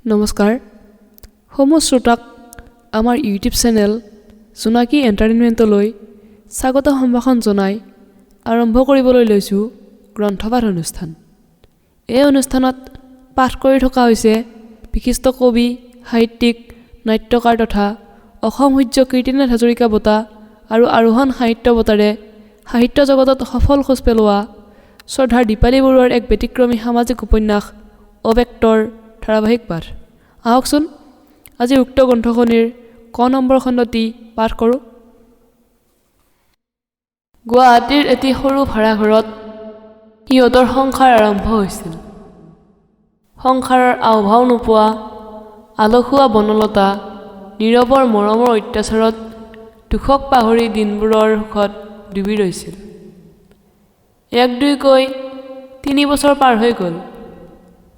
নমস্কাৰ সমস্ত শ্ৰোতাক আমাৰ ইউটিউব চেনেল জোনাকী এণ্টাৰটেইনমেণ্টলৈ স্বাগত সম্ভাষণ জনাই আৰম্ভ কৰিবলৈ লৈছোঁ গ্ৰন্থপাঠ অনুষ্ঠান। এই অনুষ্ঠানত পাঠ কৰি থকা হৈছে বিশিষ্ট কবি, সাহিত্যিক, নাট্যকাৰ তথা অসম সূৰ্য কীৰ্তিনাথ হাজৰিকা বঁটা আৰু আৰোহণ সাহিত্য বঁটাৰে সাহিত্য জগতত সফল খোজ পেলোৱা শ্ৰদ্ধাৰ দীপালী বৰুৱাৰ এক ব্যতিক্ৰমী সামাজিক উপন্যাস অবেক্তৰ ধাৰাবাহিক পাঠ। আহকচোন আজি উক্ত গ্ৰন্থখনিৰ ক নম্বৰ খণ্ডটি পাঠ কৰোঁ। গুৱাহাটীৰ এটি সৰু ভাড়াঘৰত সিহঁতৰ সংসাৰ আৰম্ভ হৈছিল। সংসাৰৰ আওভাও নোপোৱা আলসুৱা বনলতা নীৰৱৰ মৰমৰ অত্যাচাৰত দুখক পাহৰি দিনবোৰৰ সুখত ডুবি ৰৈছিল। 1-2কৈ 3 বছৰ পাৰ হৈ গ'ল।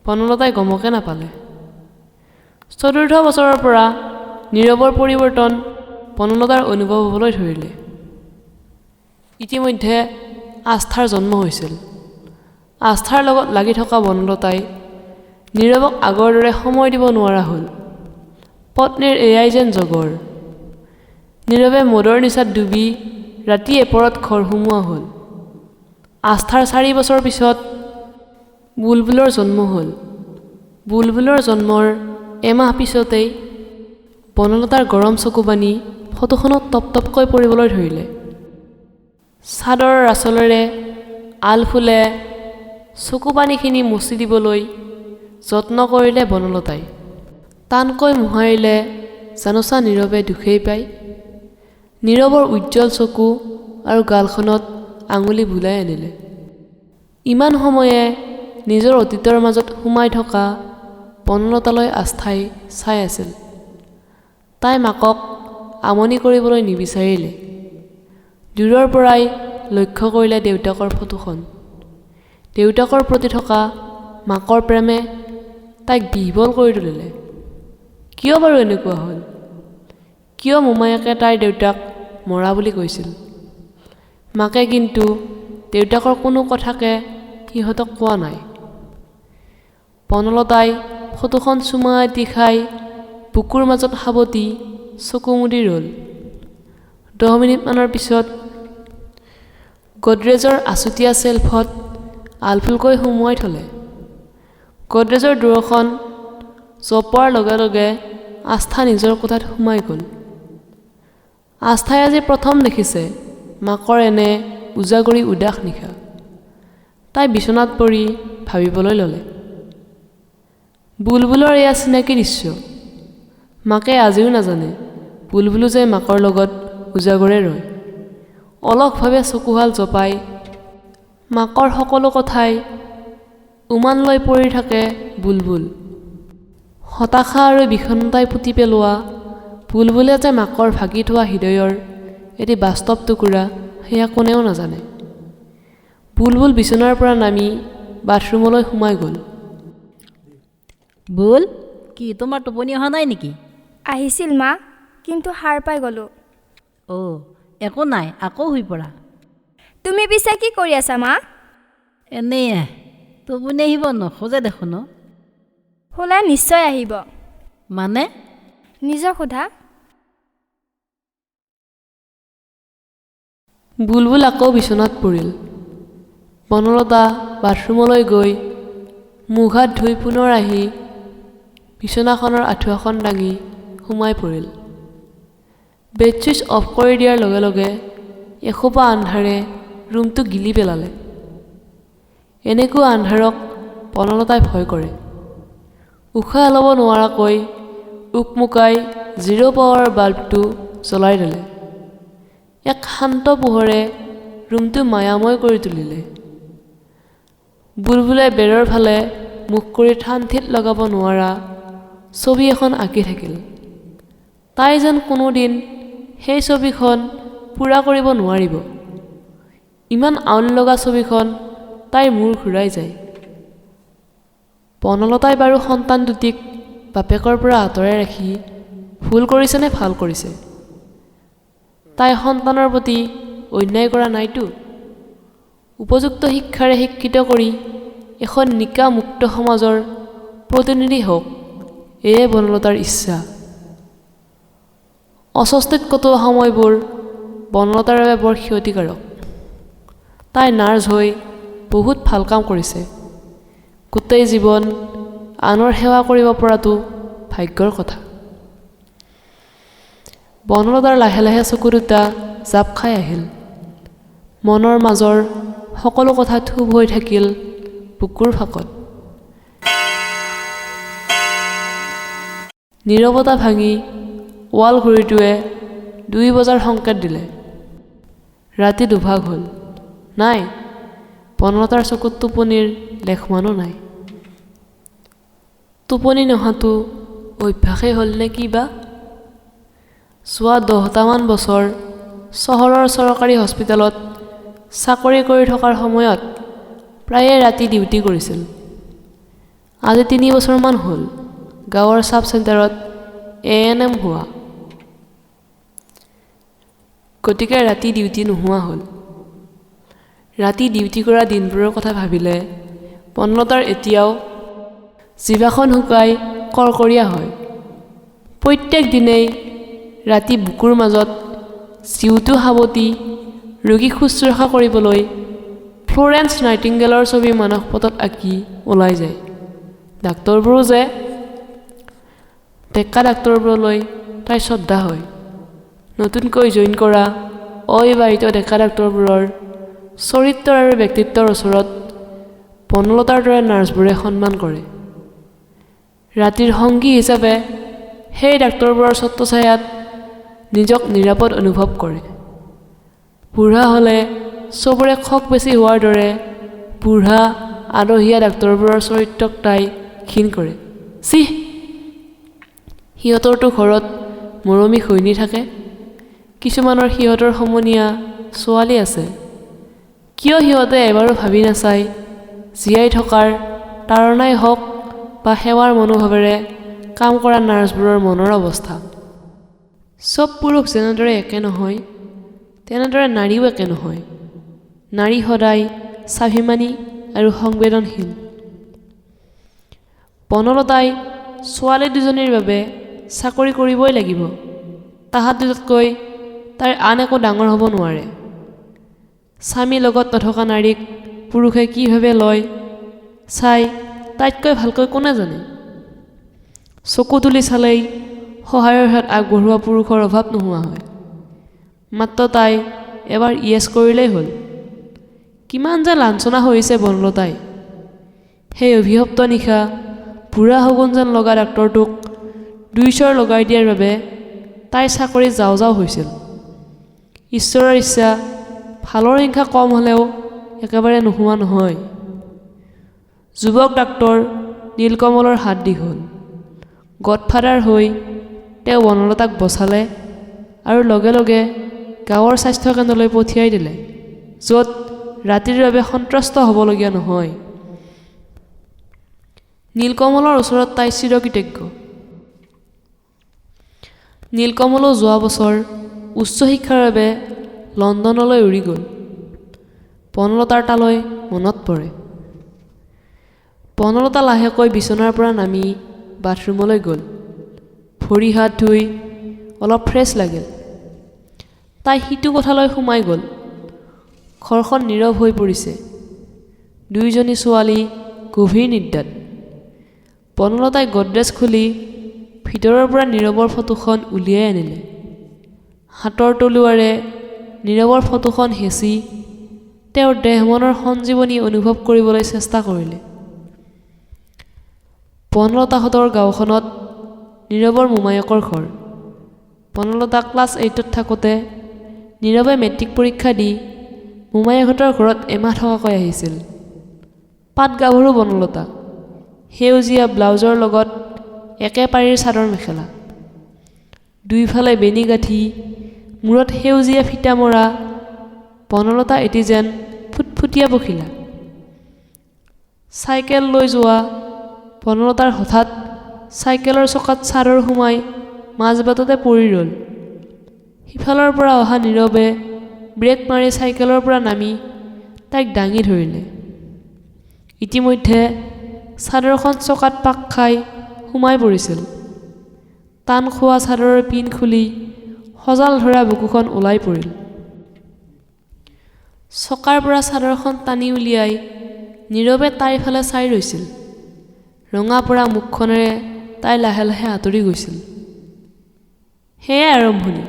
বনলতাই গমকে নাপালে। 4ৰ্থ বছৰৰ পৰা নীৰৱৰ পৰিৱৰ্তন বনলতাৰ অনুভৱ হ'বলৈ ধৰিলে। ইতিমধ্যে আস্থাৰ জন্ম হৈছিল। আস্থাৰ লগত লাগি থকা বনলতাই নীৰৱক আগৰ দৰে সময় দিব নোৱাৰা হ'ল। পত্নীৰ এয়াই যেন জগৰ। নীৰৱে মদৰ নিচাত ডুবি ৰাতি এপৰত ঘৰ সোমোৱা হ'ল। আস্থাৰ 4 বছৰ পিছত বুলবুলৰ জন্ম হ'ল। বুলবুলৰ জন্মৰ এমাহ পিছতেই বনলতাৰ গৰম চকুপানী ফটোখনত টপটপকৈ পৰিবলৈ ধৰিলে। চাদৰৰ আঁচলেৰে আলফুলে চকুপানীখিনি মচি দিবলৈ যত্ন কৰিলে বনলতাই। টানকৈ মোহাৰিলে জানোচা নীৰৱে দুখেই পায়। নীৰৱৰ উজ্জ্বল চকু আৰু গালখনত আঙুলি বুলাই আনিলে। ইমান সময়ে নিজৰ অতীতৰ মাজত সোমাই থকা বনলতালৈ আস্থাই চাই আছিল। তাই মাকক আমনি কৰিবলৈ নিবিচাৰিলে। দূৰৰ পৰাই লক্ষ্য কৰিলে দেউতাকৰ ফটোখন। দেউতাকৰ প্ৰতি থকা মাকৰ প্ৰেমে তাইক বিহ্বল কৰি তুলিলে। কিয় বাৰু এনেকুৱা হ'ল? কিয় মোমায়েকে তাইৰ দেউতাক মৰা বুলি কৈছিল? মাকে কিন্তু দেউতাকৰ কোনো কথাকে সিহঁতক কোৱা নাই। বনলতাই ফটোখন চুমা এটি খাই বুকুৰ মাজত সাৱটি চকু মুদি ৰ'ল। 10 মিনিটমানৰ পিছত গডৰেজৰ আচুতীয়া চেল্ফত আলফুলকৈ সুমুৱাই থ'লে। গডৰেজৰ দুৱাৰখন জপোৱাৰ লগে লগে আস্থা নিজৰ কোঠাত সোমাই গ'ল। আস্থাই আজি প্ৰথম দেখিছে মাকৰ এনে উজাগৰি উদাস নিশা। তাই বিচনাত পৰি ভাবিবলৈ ল'লে। বুলবুলৰ এয়া চিনাকি দৃশ্য। মাকে আজিও নাজানে বুলবুলো যে মাকৰ লগত উজাগৰে ৰয়। অলসভাৱে চকুহাল জপাই মাকৰ সকলো কথাই উমান লৈ পৰি থাকে বুলবুল। হতাশা আৰু বিষণ্ণতাই পুতি পেলোৱা বুলবুলে যে মাকৰ ভাগি থোৱা হৃদয়ৰ এটি বাস্তৱ টুকুৰা সেয়া কোনেও নাজানে। বুলবুল বিচনাৰ পৰা নামি বাথৰুমলৈ সোমাই গ'ল। বুল, কি তোমাৰ টোপনি অহা নাই নেকি? আহিছিল মা, কিন্তু সাৰ পাই গ'লোঁ। অ' একো নাই, আকৌ শুই পৰা। তুমি পিছে কি কৰি আছা মা? এনেই টোপনি আহিব নোখোজে দেখোন। শুলে নিশ্চয় আহিব। মানে? নিজক সোধা। বুলবুল আকৌ বিচনাত পৰিল। বনলতা বাথৰুমলৈ গৈ মুখ হাত ধুই পুনৰ আহি বিচনাখনৰ আঁঠুৱাখন দাঙি সোমাই পৰিল। বেডশ্বীট অফ কৰি দিয়াৰ লগে লগে এসোপা আন্ধাৰে ৰুমটো গিলি পেলালে। এনেকুৱা আন্ধাৰক বনলতাই ভয় কৰে। উশাহ ল'ব নোৱাৰাকৈ উকমুকাই 0 পাৱাৰ বাল্বটো জ্বলাই দিলে। এক শান্ত পোহৰে ৰুমটো মায়াময় কৰি তুলিলে। বুলবুলে বেৰৰ ফালে মুখ কৰি ঠান ঠিত লগাব নোৱাৰা ছবি এখন আঁকি থাকিল। তাই যেন কোনোদিন সেই ছবিখন পূৰা কৰিব নোৱাৰিব। ইমান আউল লগা ছবিখন তাইৰ মূৰ ঘূৰাই যায়। বনলতাই বাৰু সন্তান দুটিক বাপেকৰ পৰা আঁতৰাই ৰাখি ভুল কৰিছে নে ভাল কৰিছে? তাই সন্তানৰ প্ৰতি অন্যায় কৰা নাইতো। উপযুক্ত শিক্ষাৰে শিক্ষিত কৰি এখন নিকা মুক্ত সমাজৰ প্ৰতিনিধি হওক, এয়ে বনলতাৰ ইচ্ছা। অস্বস্তিত কটোৱা সময়বোৰ বনলতাৰ বাবে বৰ ক্ষতিকাৰক। তাই নাৰ্ছ হৈ বহুত ভাল কাম কৰিছে। গোটেই জীৱন আনৰ সেৱা কৰিব পৰাটো ভাগ্যৰ কথা। বনলতাৰ লাহে লাহে চকু দুটা জাপ খাই আহিল। মনৰ মাজৰ সকলো কথা থুপ হৈ থাকিল বুকুৰ ফাকত। নীৰৱতা ভাঙি ৱাল ঘড়ীটোৱে 2 বজাৰ সংকেত দিলে। ৰাতি দুভাগ হ'ল। নাই, বনলতাৰ চকুত টোপনিৰ লেখমানো নাই। টোপনি নহাটো অভ্যাসেই হ'ল নে কি বা? যোৱা 10টামান বছৰ চহৰৰ চৰকাৰী হস্পিটেলত চাকৰি কৰি থকাৰ সময়ত প্ৰায়ে ৰাতি ডিউটি কৰিছিল। আজি 3 বছৰমান হ'ল গাঁৱৰ ছাব চেণ্টাৰত ANM হোৱা। গতিকে ৰাতি ডিউটি নোহোৱা হ'ল। ৰাতি ডিউটি কৰা দিনবোৰৰ কথা ভাবিলে বনলতাৰ এতিয়াও জিভাখন শুকাই কৰ্কৰীয়া হয়। প্ৰত্যেক দিনেই ৰাতি বুকুৰ মাজত জিউটো সাৱটি ৰোগীক শুশ্ৰূষা কৰিবলৈ ফ্লৰেন্স নাইটিংগেলৰ ছবি মানসপটত আঁকি ওলাই যায়। ডাক্তৰবোৰো যে ডেকা ডাক্তৰবোৰলৈ তাই শ্ৰদ্ধা হয়। নতুনকৈ জইন কৰা অবিবাহিত ডেকা ডাক্তৰবোৰৰ চৰিত্ৰ আৰু ব্যক্তিত্বৰ ওচৰত বনলতাৰ দৰে নাৰ্ছবোৰে সন্মান কৰে। ৰাতিৰ সংগী হিচাপে সেই ডাক্তৰবোৰৰ ছত্ৰছায়াত নিজক নিৰাপদ অনুভৱ কৰে। বুঢ়া হ'লে চবৰে খক বেছি হোৱাৰ দৰে বুঢ়া আদহীয়া ডাক্তৰবোৰৰ চৰিত্ৰক তাই ঘিণ কৰে। চিহ, সিহঁতৰতো ঘৰত মৰমী ঘৈণী থাকে। কিছুমানৰ সিহঁতৰ সমনীয়া ছোৱালী আছে। কিয় সিহঁতে এবাৰো ভাবি নাচায় জীয়াই থকাৰ তাৰণাই হওক বা সেৱাৰ মনোভাৱেৰে কাম কৰা নাৰ্ছবোৰৰ মনৰ অৱস্থা। চব পুৰুষ যেনেদৰে একে নহয় তেনেদৰে নাৰীও একে নহয়। নাৰী সদায় স্বাভিমানী আৰু সংবেদনশীল। বনলতাই ছোৱালী দুজনীৰ বাবে চাকৰি কৰিবই লাগিব। তাহাঁত দুটাতকৈ তাইৰ আন একো ডাঙৰ হ'ব নোৱাৰে। স্বামী লগত নথকা নাৰীক পুৰুষে কি ভাবে লয় চাই তাইতকৈ ভালকৈ কোনে জানে? চকু তুলি চালেই সহায়ৰ হাত আগবঢ়োৱা পুৰুষৰ অভাৱ নোহোৱা হয়। মাত্ৰ তাই এবাৰ ইয়েছ কৰিলেই হ'ল। কিমান যে লাঞ্ছনা হৈছে বনলতাই। সেই অভিশপ্ত নিশা বুঢ়া শগুন যেন লগা ডাক্তৰটোক 2 চৰ লগাই দিয়াৰ বাবে তাইৰ চাকৰি যাওঁ যাওঁ হৈছিল। ঈশ্বৰৰ ইচ্ছা ভালৰ হিংসা কম হ'লেও একেবাৰে নোহোৱা নহয়। যুৱক ডাক্তৰ নীলকমলৰ হাত দীঘল। গডফাদাৰ হৈ তেওঁ বনলতাক বচালে আৰু লগে লগে গাঁৱৰ স্বাস্থ্যকেন্দ্ৰলৈ পঠিয়াই দিলে, য'ত ৰাতিৰ বাবে সন্ত্ৰস্ত হ'বলগীয়া নহয়। নীলকমলৰ ওচৰত তাই চিৰকৃতজ্ঞ। নীলকমলো যোৱা বছৰ উচ্চ শিক্ষাৰ বাবে লণ্ডনলৈ উৰি গ'ল। বনলতাৰ তালৈ মনত পৰে। বনলতা লাহেকৈ বিচনাৰ পৰা নামি বাথৰুমলৈ গ'ল। ভৰি হাত ধুই অলপ ফ্ৰেছ লাগিল। তাই সিটো কোঠালৈ সোমাই গ'ল। ঘৰখন নীৰৱ হৈ পৰিছে। 2জনী ছোৱালী গভীৰ নিদ্ৰাত। বনলতাই গডৰেজ খুলি ভিতৰৰ পৰা নীৰৱৰ ফটোখন উলিয়াই আনিলে। হাতৰ তলুৱাৰে নীৰৱৰ ফটোখন হেঁচি তেওঁৰ দেহ মনৰ সঞ্জীৱনী অনুভৱ কৰিবলৈ চেষ্টা কৰিলে। বনলতাহঁতৰ গাঁওখনত নীৰৱৰ মোমায়েকৰ ঘৰ। বনলতা ক্লাছ 8ত থাকোঁতে নীৰৱে মেট্ৰিক পৰীক্ষা দি মোমায়েকহঁতৰ ঘৰত এমাহ থকাকৈ আহিছিল। পাত গাভৰু বনলতা। সেউজীয়া ব্লাউজৰ লগত একে পাৰিৰ চাদৰ মেখেলা। দুইফালে বেনি গাঁঠি, মূৰত সেউজীয়া ফিটা মৰা বনলতা এটি যেন ফুটফুটীয়া পখিলা। চাইকেল লৈ যোৱা বনলতাৰ হঠাৎ চাইকেলৰ চকাত চাদৰ সোমাই মাজবাটতে পৰি ৰ'ল। সিফালৰ পৰা অহা নীৰৱে ব্ৰেক মাৰি চাইকেলৰ পৰা নামি তাইক দাঙি ধৰিলে। ইতিমধ্যে চাদৰখন চকাত পাক খাই সোমাই পৰিছিল। টান খোৱা চাদৰৰ পিন খুলি সজাল ধৰা বুকুখন ওলাই পৰিল। চকাৰ পৰা চাদৰখন টানি উলিয়াই নীৰৱে তাইৰ ফালে চাই ৰৈছিল। ৰঙা পৰা মুখখনেৰে তাই লাহে লাহে আঁতৰি গৈছিল। সেয়াই আৰম্ভণি।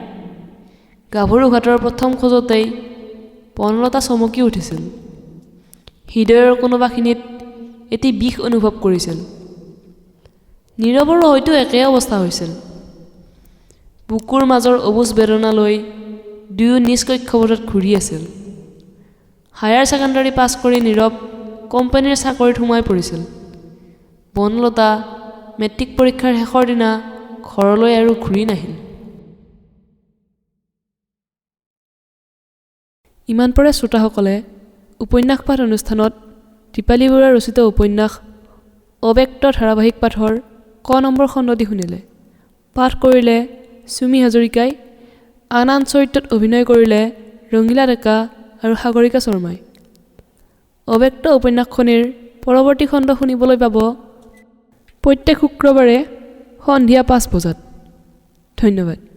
গাভৰু ঘাটৰ প্ৰথম খোজতেই বনলতা চমকি উঠিছিল। হৃদয়ৰ কোনোবাখিনিত এটি বিষ অনুভৱ কৰিছিল। নীৰৱৰো হয়তো একেই অৱস্থা হৈছিল। বুকুৰ মাজৰ অবুজ বেদনা লৈ দুয়ো নিজ কক্ষপথত ঘূৰি আছিল। হায়াৰ ছেকেণ্ডাৰী পাছ কৰি নীৰৱ কোম্পানীৰ চাকৰিত সোমাই পৰিছিল। বনলতা মেট্ৰিক পৰীক্ষাৰ শেষৰ দিনা ঘৰলৈ আৰু ঘূৰি নাহিল। ইমান পৰে শ্ৰোতাসকলে উপন্যাস পাঠ অনুষ্ঠানত দীপালী বৰুৱা ৰচিত উপন্যাস অবেক্ত ধাৰাবাহিক পাঠৰ ক নম্বৰ খণ্ডটি শুনিলে। পাঠ কৰিলে চুমি হাজৰিকাই, আন আন চৰিত্ৰত অভিনয় কৰিলে ৰঙিলা ডেকা আৰু সাগৰিকা শৰ্মাই। অবেক্ত উপন্যাসখনিৰ পৰৱৰ্তী খণ্ড শুনিবলৈ পাব প্ৰত্যেক শুক্ৰবাৰে সন্ধিয়া ৫ বজাত। ধন্যবাদ।